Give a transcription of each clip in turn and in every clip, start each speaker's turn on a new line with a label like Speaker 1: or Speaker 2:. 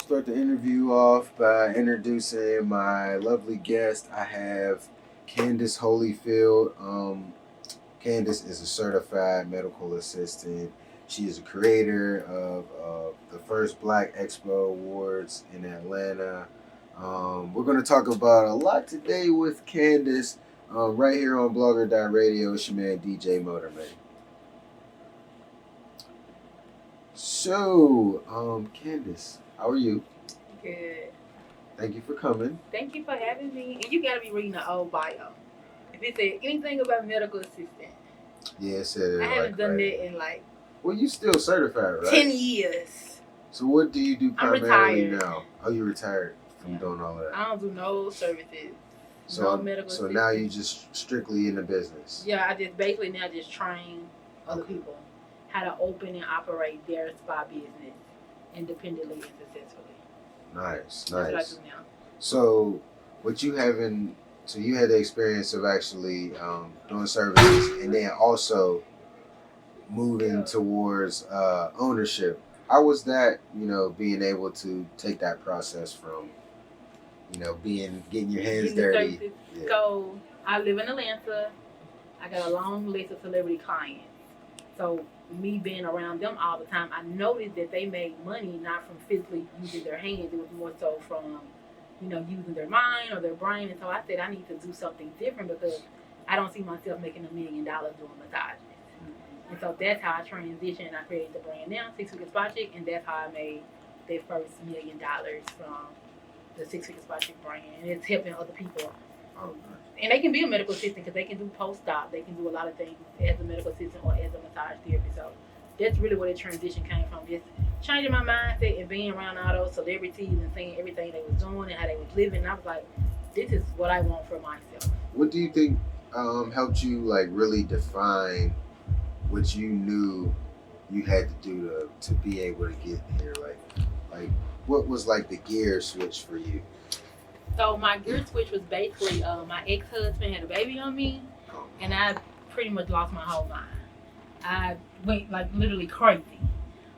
Speaker 1: start the interview off by introducing my lovely guest. I have Candace Holyfield. Candace is a certified medical assistant. She is a creator of the first Black Expo Awards in Atlanta. We're going to talk about a lot today with Candace right here on Blogger.radio. It's your man DJ Motorman. So, Candace, how are you?
Speaker 2: Good.
Speaker 1: Thank you for coming.
Speaker 2: Thank you for having me. And you gotta be reading the old bio. If it said anything about medical assistant,
Speaker 1: Yeah, it said it.
Speaker 2: I haven't done
Speaker 1: right.
Speaker 2: that in like
Speaker 1: Well, you still certified, right?
Speaker 2: 10 years.
Speaker 1: So what do you do
Speaker 2: I'm
Speaker 1: primarily
Speaker 2: retired.
Speaker 1: now? Oh, you retired from
Speaker 2: Yeah.
Speaker 1: doing all that.
Speaker 2: I don't do no services.
Speaker 1: So,
Speaker 2: no medical
Speaker 1: so
Speaker 2: assistant.
Speaker 1: now you just strictly in the business.
Speaker 2: Yeah, I just basically now just train other people how to open and operate their spa business independently and successfully.
Speaker 1: Nice,
Speaker 2: That's what I
Speaker 1: nice.
Speaker 2: do now.
Speaker 1: So, what you haven't, so you had the experience of actually doing services and then also moving towards ownership. How was that, being able to take that process from, getting your hands
Speaker 2: Getting the
Speaker 1: dirty?
Speaker 2: services.
Speaker 1: Yeah.
Speaker 2: So I live in Atlanta. I got a long list of celebrity clients. So me being around them all the time, I noticed that they made money not from physically using their hands. It was more so from, using their mind or their brain. And so I said I need to do something different because I don't see myself making $1 million doing massages. And so that's how I transitioned. I created the brand now, Six Figure Spot Chick, and that's how I made their first $1 million from the Six Figure Spot Chick brand. And it's helping other people.
Speaker 1: Oh,
Speaker 2: And they can be a medical assistant because they can do post-op. They can do a lot of things as a medical assistant or as a massage therapist. So that's really where the transition came from. Just changing my mindset and being around all those celebrities and seeing everything they was doing and how they was living. And I was like, this is what I want for myself.
Speaker 1: What do you think helped you really define what you knew you had to do to be able to get here? Like what was the gear switch for you?
Speaker 2: So my gear switch was basically my ex-husband had a baby on me, and I pretty much lost my whole mind. I went literally crazy.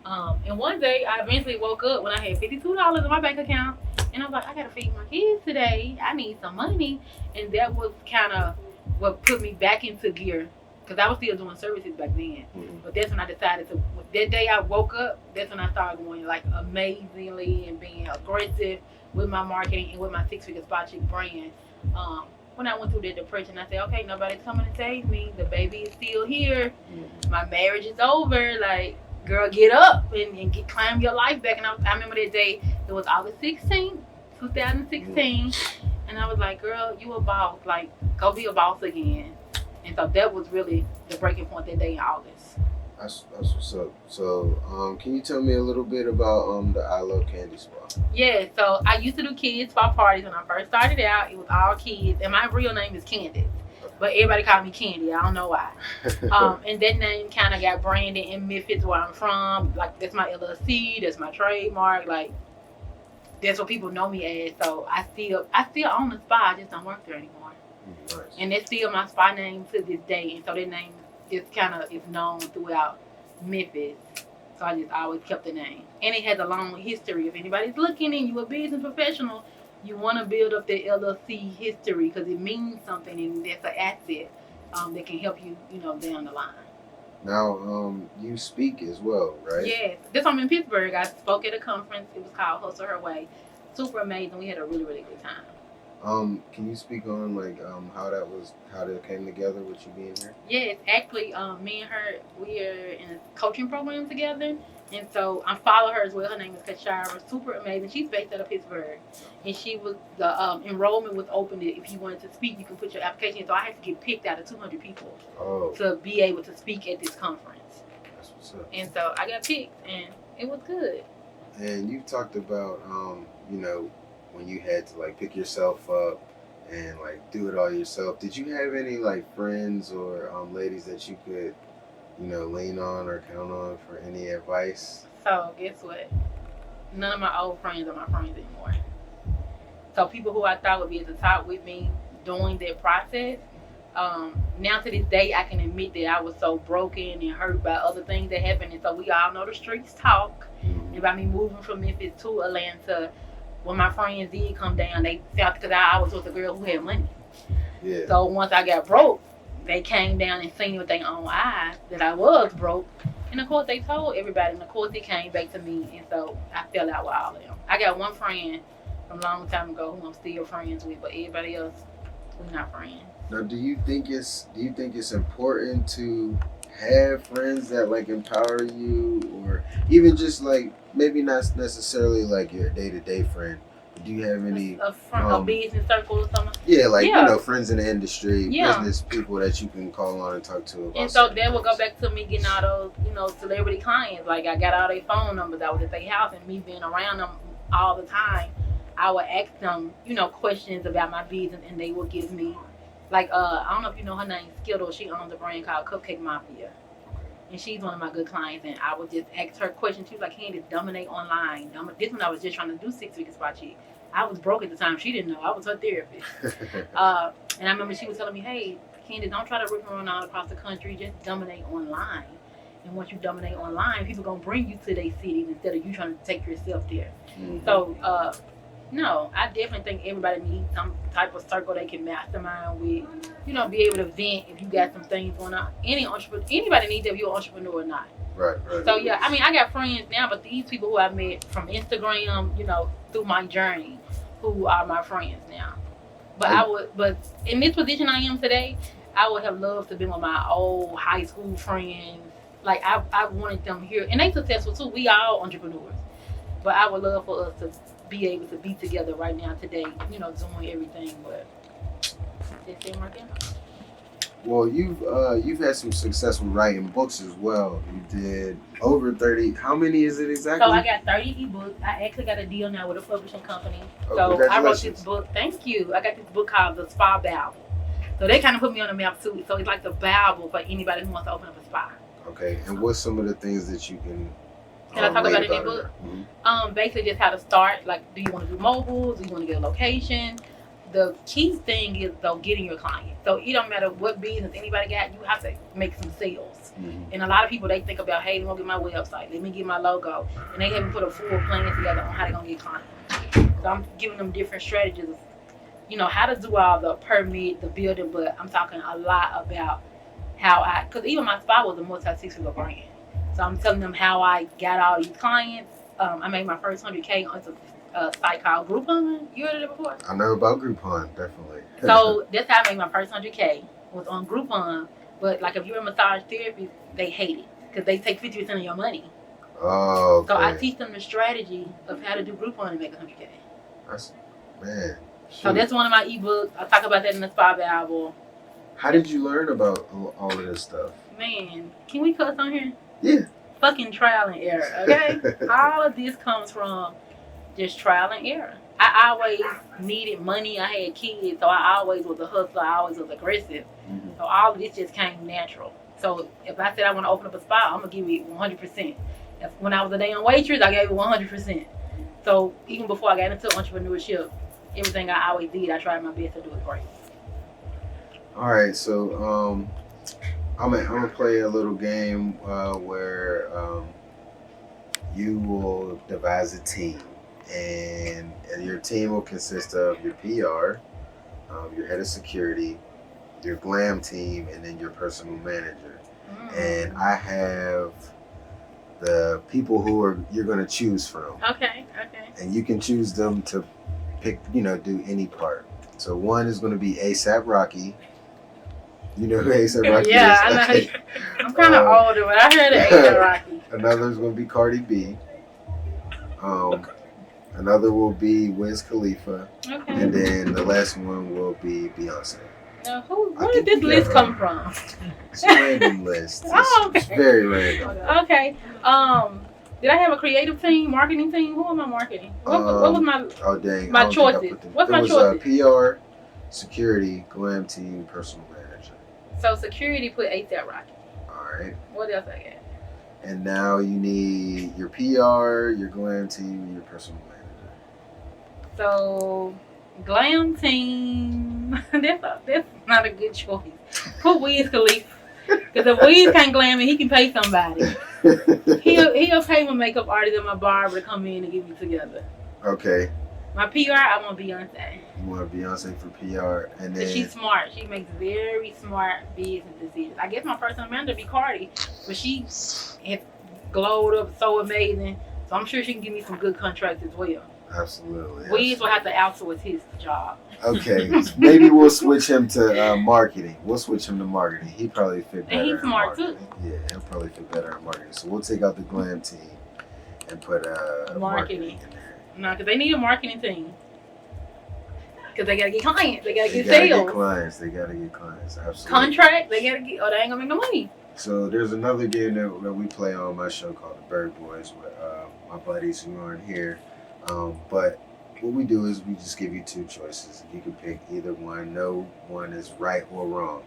Speaker 2: And one day I eventually woke up when I had $52 in my bank account, and I was like, I gotta feed my kids today. I need some money, and that was kind of what put me back into gear. Because I was still doing services back then.
Speaker 1: Mm-hmm.
Speaker 2: But that's when I decided to, that day I woke up, that's when I started going amazingly and being aggressive with my marketing and with my Six Figure Spot Chick brand. When I went through that depression, I said, okay, nobody's coming to save me. The baby is still here.
Speaker 1: Mm-hmm.
Speaker 2: My marriage is over. Girl, get up and climb your life back. And I remember that day, it was August 16th, 2016. And I was like, girl, you a boss. Go be a boss again. And so that was really the breaking point that day in August.
Speaker 1: That's what's up. So, can you tell me a little bit about the I Love Candy Spa?
Speaker 2: Yeah, so I used to do kids spa parties when I first started out. It was all kids, and my real name is Candace, but everybody called me Candy. I don't know why. And that name kind of got branded in Memphis, where I'm from. That's my LLC. That's my trademark. That's what people know me as. So I still own the spa. I just don't work there anymore.
Speaker 1: Nice.
Speaker 2: And that's still my spa name to this day. And so that name is known throughout Memphis. So I just always kept the name. And it has a long history. If anybody's looking and you're a business professional, you want to build up the LLC history because it means something and that's an asset that can help you, down the line.
Speaker 1: Now, you speak as well, right?
Speaker 2: Yes. This time in Pittsburgh, I spoke at a conference. It was called Hustle Her Way. Super amazing. We had a really, really good time.
Speaker 1: Can you speak on how that came together with you being here?
Speaker 2: Yes, actually, me and her, we are in a coaching program together, and so I follow her as well. Her name is Kashara. Super amazing. She's based out of Pittsburgh, and she was the enrollment was open. If you wanted to speak, you can put your application in. So I had to get picked out of 200 people to be able to speak at this conference.
Speaker 1: That's what's up.
Speaker 2: And so I got picked, and it was good.
Speaker 1: And you talked about when you had to pick yourself up and do it all yourself. Did you have any friends or ladies that you could lean on or count on for any advice?
Speaker 2: So guess what? None of my old friends are my friends anymore. So people who I thought would be at the top with me during that process, now to this day I can admit that I was so broken and hurt by other things that happened. And so we all know the streets talk.
Speaker 1: Mm-hmm.
Speaker 2: about me moving from Memphis to Atlanta. When my friends did come down, they felt because I always was a girl who had money.
Speaker 1: Yeah.
Speaker 2: So once I got broke, they came down and seen with their own eyes that I was broke. And of course, they told everybody. And of course, it came back to me. And so I fell out with all of them. I got one friend from a long time ago who I'm still friends with, but everybody else, we're not friends.
Speaker 1: Now, do you think it's important to have friends that like empower you, or even just like maybe not necessarily like your day-to-day friend, but do you have any
Speaker 2: A business circle or something?
Speaker 1: Yeah, like
Speaker 2: Yeah.
Speaker 1: you know, friends in the industry,
Speaker 2: Yeah.
Speaker 1: business people that you can call on and talk to about.
Speaker 2: And so
Speaker 1: certain
Speaker 2: that will go
Speaker 1: things?
Speaker 2: back to me getting all those, celebrity clients. Like I got all their phone numbers. I was at their house, and me being around them all the time, I would ask them, questions about my business, and they would give me, like, I don't know if you know her name, Skittle. She owns a brand called Cupcake Mafia, and she's one of my good clients. And I would just ask her questions. She was like, "Candace, dominate online." This one I was just trying to do 6 figures by chick. I was broke at the time. She didn't know. I was her therapist. And I remember she was telling me, "Hey, Candace, don't try to rip and run all across the country. Just dominate online. And once you dominate online, people gonna bring you to their cities instead of you trying to take yourself there."
Speaker 1: Mhm.
Speaker 2: So, no, I definitely think everybody needs some type of circle they can mastermind with. Be able to vent if you got some things going on. Anybody needs that if you're an entrepreneur or not.
Speaker 1: Right.
Speaker 2: So yeah, I mean, I got friends now, but these people who I met from Instagram, through my journey, who are my friends now. But in this position I am today, I would have loved to be with my old high school friends. Like I wanted them here, and they successful too. We all entrepreneurs, but I would love for us to be able to be together right now today. Doing everything, but it's them right there.
Speaker 1: Well, you've had some success with writing books as well. You did over 30. How many is it exactly?
Speaker 2: So I got 30 ebooks. I actually got a deal now with a publishing company.
Speaker 1: Oh,
Speaker 2: So I wrote
Speaker 1: congratulations.
Speaker 2: this book. Thank you. I got this book called The Spa Bible. So they kind of put me on the map too. So it's like the Bible for anybody who wants to open up a spa.
Speaker 1: Okay, and what's some of the things that you can?
Speaker 2: Can I talk
Speaker 1: rate
Speaker 2: about it in the book? Basically just how to start. Like, do you want to do mobile? Do you want to get a location? The key thing is though getting your client. So it don't matter what business anybody got, you have to make some sales.
Speaker 1: Mm-hmm.
Speaker 2: And a lot of people, they think about, hey, let me get my website, let me get my logo, and they haven't put a full plan together on how they're gonna get clients. So I'm giving them different strategies, how to do all the permit, the building, but I'm talking a lot about how because even my spa was a multi-six-figure brand. So I'm telling them how I got all these clients. I made my first 100K on a site called Groupon. You heard of it before?
Speaker 1: I know about Groupon, definitely.
Speaker 2: So that's how I made my first 100K, was on Groupon. But like if you're a massage therapist, they hate it because they take 50% of your money.
Speaker 1: Oh, okay.
Speaker 2: So I teach them the strategy of how to do Groupon and make 100K.
Speaker 1: Man.
Speaker 2: So that's one of my ebooks. I talk about that in the Spa Bible.
Speaker 1: How did you learn about all of this stuff?
Speaker 2: Man, can we cuss on here?
Speaker 1: Yeah.
Speaker 2: Fucking trial and error, okay? All of this comes from just trial and error. I always needed money. I had kids, so I always was a hustler. I always was aggressive.
Speaker 1: Mm-hmm.
Speaker 2: So all of this just came natural. So if I said I want to open up a spa, I'm going to give it 100%. When I was a damn waitress, I gave it 100%. So even before I got into entrepreneurship, everything I always did, I tried my best to do it great.
Speaker 1: All right, so I'm gonna play a little game where you will devise a team, and your team will consist of your PR, your head of security, your glam team, and then your personal manager. And I have the people who you're gonna choose from.
Speaker 2: Okay.
Speaker 1: And you can choose them to pick, do any part. So one is going to be A$AP Rocky. You know who A$AP Rocky
Speaker 2: Yeah,
Speaker 1: is?
Speaker 2: I know.
Speaker 1: Okay.
Speaker 2: I'm kind of older, but I heard of A$AP Rocky.
Speaker 1: Another is going to be Cardi B. Another will be Wiz Khalifa.
Speaker 2: Okay.
Speaker 1: And then the last one will be Beyonce.
Speaker 2: Now, where did this list come from?
Speaker 1: It's a random list.
Speaker 2: Oh,
Speaker 1: It's
Speaker 2: okay.
Speaker 1: very random.
Speaker 2: Okay. Did I have a creative team, marketing team? Who am I marketing? What was my?
Speaker 1: Oh, dang.
Speaker 2: My
Speaker 1: I don't think I
Speaker 2: choices.
Speaker 1: put them.
Speaker 2: What's
Speaker 1: it
Speaker 2: my
Speaker 1: was,
Speaker 2: choices?
Speaker 1: PR, security, glam team, personal manager.
Speaker 2: So security put A$AP Rocky.
Speaker 1: All right.
Speaker 2: What else I got?
Speaker 1: And now you need your PR, your glam team, and your personal manager.
Speaker 2: So glam team. That's not a good choice. Put Wiz Khalifa. Because if Wiz can't glam it, he can pay somebody. He'll pay my makeup artist and my barber to come in and get me together.
Speaker 1: Okay.
Speaker 2: My PR, I want Beyonce.
Speaker 1: You want Beyonce for PR, and
Speaker 2: Cause
Speaker 1: then
Speaker 2: she's smart. She makes very smart business decisions. I guess my personal manager be Cardi, but she has glowed up so amazing. So I'm sure she can give me some good contracts as well.
Speaker 1: absolutely.
Speaker 2: Wiz will have to outsource his job.
Speaker 1: Okay, maybe we'll switch him to marketing. We'll switch him to marketing. He probably fit better.
Speaker 2: And he's
Speaker 1: in
Speaker 2: smart,
Speaker 1: marketing. Yeah, he'll probably fit better in marketing. So we'll take out the glam team and put marketing in there.
Speaker 2: No, because they need a marketing team. Because they gotta get clients. They gotta
Speaker 1: They
Speaker 2: get
Speaker 1: gotta
Speaker 2: sales.
Speaker 1: get clients. They gotta get clients. Absolutely.
Speaker 2: Contract. They gotta get. Or they ain't gonna make no money.
Speaker 1: So there's another game that we play on my show called the Bird Boys with my buddies who aren't here. But what we do is we just give you two choices. You can pick either one. No one is right or wrong.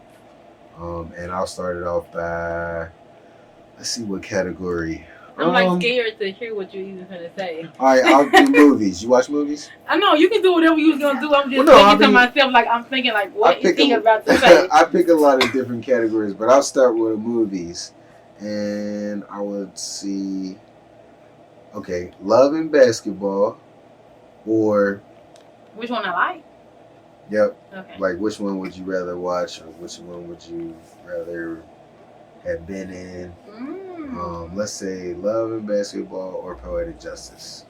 Speaker 1: And I'll start it off by, let's see what category.
Speaker 2: I'm like scared to hear what you're even gonna say.
Speaker 1: All right, I'll do movies. You watch movies?
Speaker 2: I know you can do whatever you was gonna do. I'm just
Speaker 1: Well, no,
Speaker 2: thinking to myself, like I'm thinking, like what is he
Speaker 1: a-
Speaker 2: about to say?
Speaker 1: I pick a lot of different categories, but I'll start with movies. And I would see, okay, love and basketball, or,
Speaker 2: Which one I like?
Speaker 1: yep,
Speaker 2: Okay.
Speaker 1: like which one would you rather watch, or which one would you rather have been in? Let's say love and basketball or poetic justice.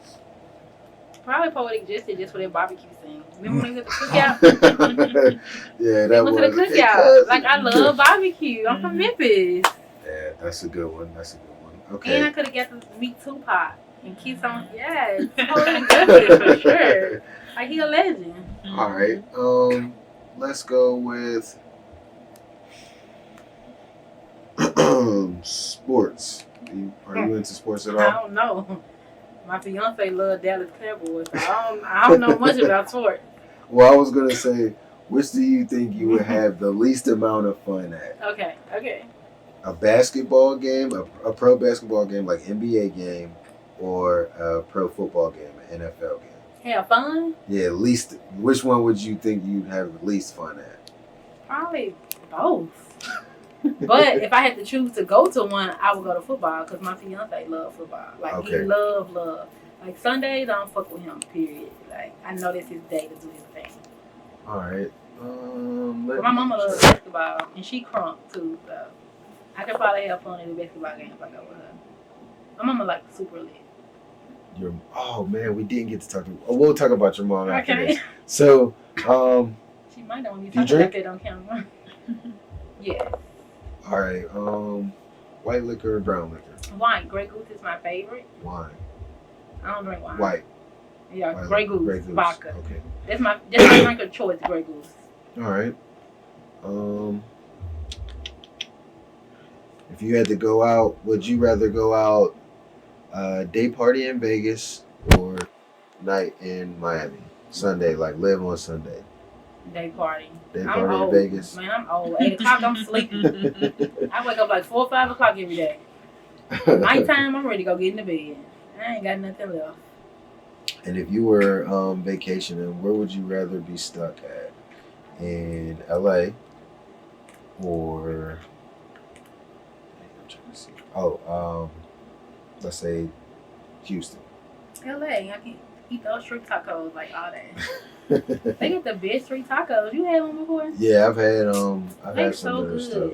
Speaker 2: Probably Poetic Justice, just for that barbecue scene. Remember when we went to the cookout?
Speaker 1: Yeah,
Speaker 2: We
Speaker 1: that
Speaker 2: went
Speaker 1: was
Speaker 2: to the cookout. Like I love barbecue. I'm from Memphis,
Speaker 1: Yeah, that's a good one. That's a good one.
Speaker 2: and I
Speaker 1: Okay.
Speaker 2: could have got to meet Tupac and kiss on. Yes, Poetic Justice for sure. Like he a legend.
Speaker 1: All right. Let's go with sports. Are you into sports at
Speaker 2: I
Speaker 1: all?
Speaker 2: don't know. My fiance love Dallas Cowboys, so I don't know much about sports.
Speaker 1: Well, I was gonna say, which do you think you would have the least amount of fun at?
Speaker 2: Okay.
Speaker 1: A basketball game, a pro basketball game like NBA game, or a pro football game, an NFL game?
Speaker 2: Have fun?
Speaker 1: Yeah, least. Which one would you think you'd have the least fun at?
Speaker 2: Probably both. But if I had to choose to go to one, I would go to football because my fiance love football. Like he
Speaker 1: Okay.
Speaker 2: love. Like Sundays, I don't fuck with him. Period. Like I know that's his day to do his thing.
Speaker 1: All right.
Speaker 2: But my mama loves basketball and she crunk too. So I could probably have fun in the basketball game if I go with her. My mama like super lit.
Speaker 1: Oh man, we didn't get to talk to. Oh, we'll talk about your mom after
Speaker 2: Okay.
Speaker 1: this. So,
Speaker 2: She might not want me
Speaker 1: Do you
Speaker 2: to talk about
Speaker 1: drink?
Speaker 2: that on camera. Yeah.
Speaker 1: all right. White liquor or brown liquor?
Speaker 2: Wine. Grey Goose is my favorite.
Speaker 1: Wine.
Speaker 2: I don't drink wine.
Speaker 1: White.
Speaker 2: Yeah,
Speaker 1: White
Speaker 2: Grey
Speaker 1: liquor,
Speaker 2: Goose,
Speaker 1: Grey Goose.
Speaker 2: vodka.
Speaker 1: Okay.
Speaker 2: That's my drink of choice, Grey Goose.
Speaker 1: All right. If you had to go out, would you rather go out day party in Vegas or night in Miami? Sunday, like live on Sunday.
Speaker 2: Day party.
Speaker 1: Day
Speaker 2: I'm
Speaker 1: party in
Speaker 2: old.
Speaker 1: Vegas.
Speaker 2: Man, I'm old. 8 o'clock, I'm sleeping. I wake up like 4 or 5 o'clock every day. Nighttime, I'm ready to go get in the bed. I ain't got nothing left.
Speaker 1: And if you were vacationing, where would you rather be stuck at? In LA or I'm trying to see. Let's say Houston.
Speaker 2: LA, I can eat those street tacos like all day. They get the best street tacos. You had one before?
Speaker 1: Yeah, I've had
Speaker 2: They
Speaker 1: some
Speaker 2: so
Speaker 1: better
Speaker 2: good.
Speaker 1: stuff.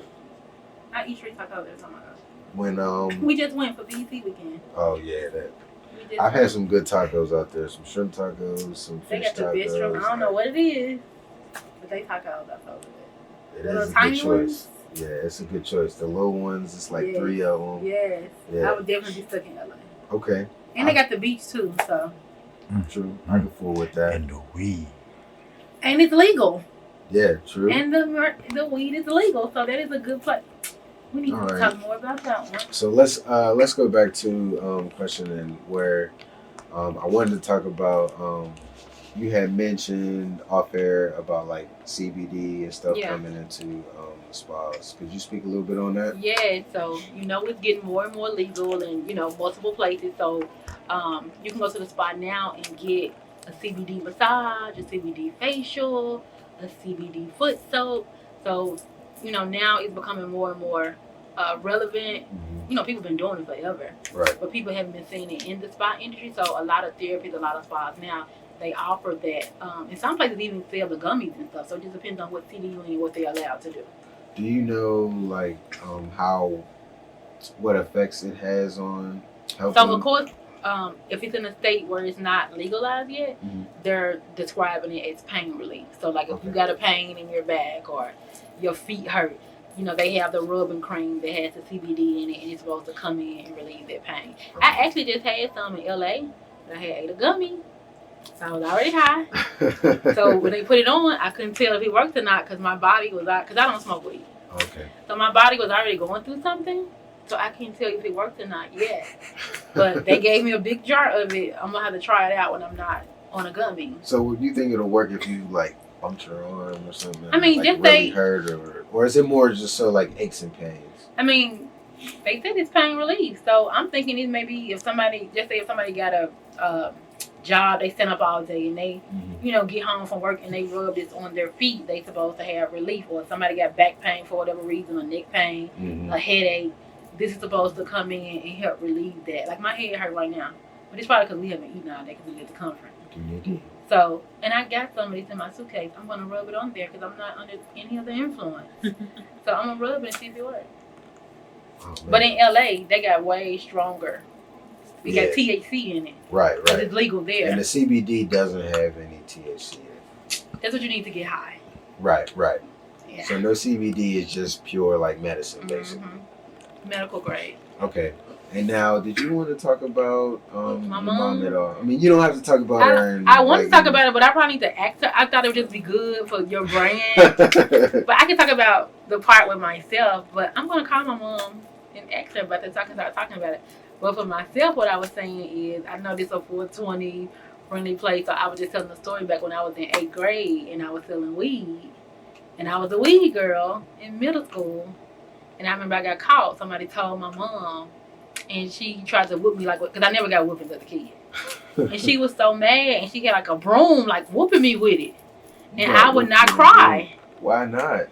Speaker 2: I eat street tacos every time I go.
Speaker 1: When
Speaker 2: We just went for BET weekend.
Speaker 1: oh yeah, that
Speaker 2: We just
Speaker 1: I've
Speaker 2: went.
Speaker 1: had some good tacos out there. Some shrimp tacos, some
Speaker 2: They
Speaker 1: fish
Speaker 2: got the
Speaker 1: tacos.
Speaker 2: best shrimp. I don't know what it is, but they tacos are so good.
Speaker 1: It
Speaker 2: The
Speaker 1: is
Speaker 2: little
Speaker 1: a good
Speaker 2: tiny
Speaker 1: choice.
Speaker 2: ones?
Speaker 1: Yeah, it's a good choice. The low ones, it's like
Speaker 2: Yeah.
Speaker 1: 3 of them.
Speaker 2: Yes.
Speaker 1: Yeah.
Speaker 2: I would definitely be stuck in LA.
Speaker 1: Okay,
Speaker 2: And they got the beach too, so.
Speaker 1: true. I can fool with that.
Speaker 3: And the weed.
Speaker 2: And it's legal.
Speaker 1: Yeah, true.
Speaker 2: And the weed is legal, so that is a good place. We need
Speaker 1: All
Speaker 2: to
Speaker 1: right.
Speaker 2: talk more about that one.
Speaker 1: So let's go back to questioning where I wanted to talk about you had mentioned off air about like CBD and stuff
Speaker 2: Yeah.
Speaker 1: coming into the spas. Could you speak a little bit on that?
Speaker 2: Yeah, so it's getting more and more legal and multiple places. So you can go to the spa now and get a CBD massage, a CBD facial, a CBD foot soap. So now it's becoming more and more relevant.
Speaker 1: Mhm.
Speaker 2: You know, people been doing it forever,
Speaker 1: Right.
Speaker 2: but people haven't been seeing it in the spa industry. So a lot of therapists, a lot of spas now, they offer that. And some places even sell the gummies and stuff. So it just depends on what city you're in and what they're allowed to do.
Speaker 1: Do you know like what effects it has on helping?
Speaker 2: So of course, if it's in a state where it's not legalized yet,
Speaker 1: Mhm.
Speaker 2: they're describing it as pain relief. So like if
Speaker 1: Okay.
Speaker 2: you got a pain in your back or your feet hurt, you know, they have the rubbing cream that has the CBD in it and it's supposed to come in and relieve that pain.
Speaker 1: Okay.
Speaker 2: I actually just had some in LA, but I had ate a gummy. So I was already high. So when they put it on, I couldn't tell if it worked or not because my body was out, because I don't smoke weed.
Speaker 1: Okay.
Speaker 2: So my body was already going through something. So I can't tell you if it worked or not yet. But they gave me a big jar of it. I'm going to have to try it out when I'm not on a gummy.
Speaker 1: So would you think it'll work if you like bumped your arm or something?
Speaker 2: I mean,
Speaker 1: like,
Speaker 2: just
Speaker 1: really
Speaker 2: say-
Speaker 1: hurt or is it more just so like aches and pains?
Speaker 2: I mean, they said it's pain relief. So I'm thinking it maybe if somebody, just say if somebody got a job, they stand up all day and they,
Speaker 1: Mhm.
Speaker 2: you know, get home from work and they rub this on their feet, they supposed to have relief. Or if somebody got back pain for whatever reason, or neck pain,
Speaker 1: Mhm.
Speaker 2: a headache, this is supposed to come in and help relieve that. Like my head hurt right now, but it's probably because we haven't eaten all day because we get the comfort.
Speaker 1: Mhm.
Speaker 2: So, and I got some of these in my suitcase. I'm gonna rub it on there because I'm not under any other influence. So I'm gonna rub it and see if it works.
Speaker 1: Oh, man.
Speaker 2: But in LA, they got way stronger. We got
Speaker 1: Yeah.
Speaker 2: THC in it.
Speaker 1: right,
Speaker 2: Because
Speaker 1: right.
Speaker 2: it's legal there.
Speaker 1: And the CBD doesn't have any THC in it.
Speaker 2: That's what you need to get high.
Speaker 1: Right, right.
Speaker 2: Yeah.
Speaker 1: So no CBD is just pure like medicine, basically.
Speaker 2: Mhm. Medical grade.
Speaker 1: Okay. And now, did you want to talk about
Speaker 2: My
Speaker 1: your
Speaker 2: mom?
Speaker 1: mom at all? I mean, you don't have to talk about her. And,
Speaker 2: I want to talk about it, but I probably need to act. I thought it would just be good for your brand. But I can talk about the part with myself. But I'm going to call my mom and ask her about this so I can start talking about it. But for myself, what I was saying is, I know this is a 420 friendly place. So I was just telling the story back when I was in 8th grade and I was selling weed. And I was a weed girl in middle school. And I remember I got caught. Somebody told my mom. And she tried to whoop me because I never got whoopings as a kid. And she was so mad. And she had like a broom, like whooping me with it. And I would not cry.
Speaker 1: Why not?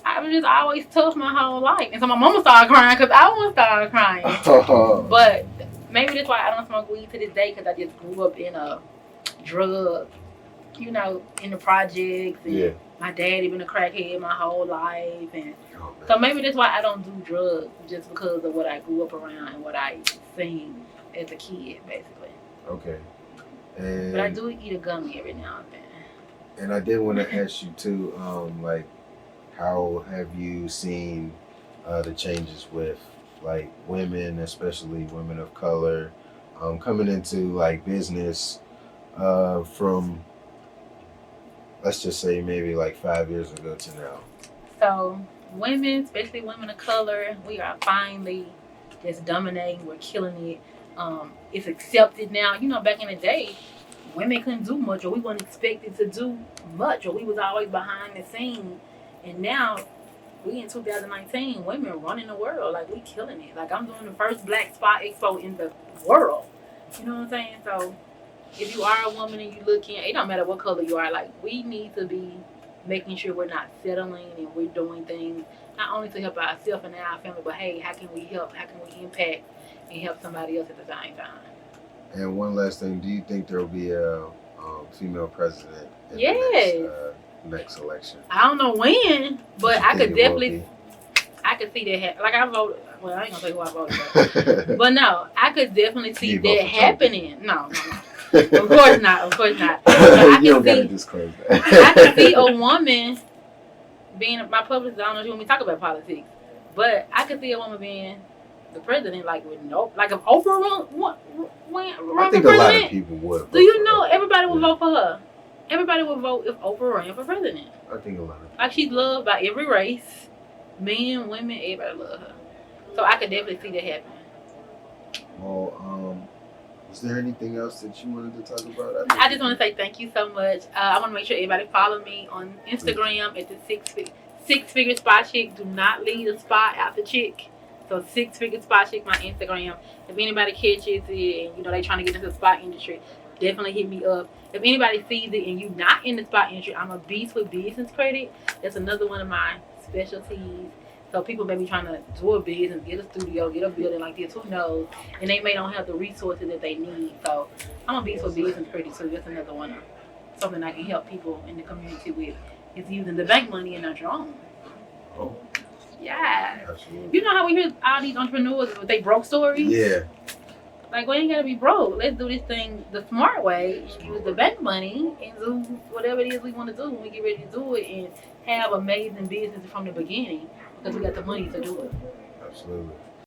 Speaker 2: I was just always tough my whole life. And so my mama started crying because I want to start crying.
Speaker 1: Oh.
Speaker 2: But maybe that's why I don't smoke weed to this day, because I just grew up in a drug, you know, in the projects. And
Speaker 1: Yeah.
Speaker 2: my daddy been a crackhead my whole life. And
Speaker 1: Oh, man.
Speaker 2: so maybe that's why I don't do drugs, just because of what I grew up around and what I seen as a kid, basically.
Speaker 1: Okay. And
Speaker 2: But I do eat a gummy every now and then.
Speaker 1: And I did want to ask you too, like, how have you seen the changes with like women, especially women of color, coming into like business from, let's just say maybe like 5 years ago to now?
Speaker 2: So women, especially women of color, we are finally just dominating. We're killing it. It's accepted now. You know, back in the day, women couldn't do much, or we weren't expected to do much, or we was always behind the scene. And now, we in 2019, women running the world. Like, we killing it. Like, I'm doing the first Black Spa Expo in the world. You know what I'm saying? So, if you are a woman and you looking, it don't matter what color you are. Like, we need to be making sure we're not settling and we're doing things not only to help ourselves and our family, but hey, how can we help? How can we impact and help somebody else at the same time?
Speaker 1: And one last thing, do you think there will be a female president in
Speaker 2: Yes.
Speaker 1: the next election?
Speaker 2: I don't know when, but
Speaker 1: You
Speaker 2: I could
Speaker 1: think it will
Speaker 2: definitely, I could see that happen. Like, I voted, well, I ain't gonna tell you who I voted for.
Speaker 1: be?
Speaker 2: But no, I could definitely see
Speaker 1: You vote
Speaker 2: that
Speaker 1: for Trump.
Speaker 2: happening. No. Of course not. Of course not. But I
Speaker 1: You don't
Speaker 2: can
Speaker 1: gotta
Speaker 2: see,
Speaker 1: disclose
Speaker 2: I
Speaker 1: that.
Speaker 2: can see a woman being my publicist. I don't know if you want me to talk about politics, but I could see a woman being the president, like with no, like if Oprah run
Speaker 1: I
Speaker 2: for
Speaker 1: think a lot of
Speaker 2: president.
Speaker 1: people would.
Speaker 2: Do
Speaker 1: vote
Speaker 2: you
Speaker 1: for
Speaker 2: know
Speaker 1: her.
Speaker 2: everybody would
Speaker 1: Yeah.
Speaker 2: vote for her? Everybody would vote if Oprah ran for president.
Speaker 1: I think a lot of
Speaker 2: Like, she's loved by every race, men, women, everybody love her. So I could definitely see that happening.
Speaker 1: Well, was there anything else that you wanted to talk about?
Speaker 2: I just want to say thank you so much. I want to make sure everybody follow me on Instagram at the Six Figure Spa Chick. Do not leave the spa out the chick. So 6 Figure Spa Chick, my Instagram. If anybody catches it and you know they trying to get into the spa industry, definitely hit me up. If anybody sees it and you not in the spa industry, I'm a beast with business credit. That's another one of my specialties. So people may be trying to do a business, get a studio, get a building like this, who knows? And they may not have the resources that they need. So I'm gonna be for business pretty soon. That's another one of something I can help people in the community with. Is using the bank money and not your own.
Speaker 1: Oh,
Speaker 2: Yeah.
Speaker 1: absolutely.
Speaker 2: You know how we hear all these entrepreneurs with they broke stories?
Speaker 1: Yeah.
Speaker 2: Like, we ain't gotta be broke. Let's do this thing the smart way and use the bank money and do whatever it is we want to do when we get ready to do it and have amazing business from the beginning because we got the money to do it.
Speaker 1: Absolutely.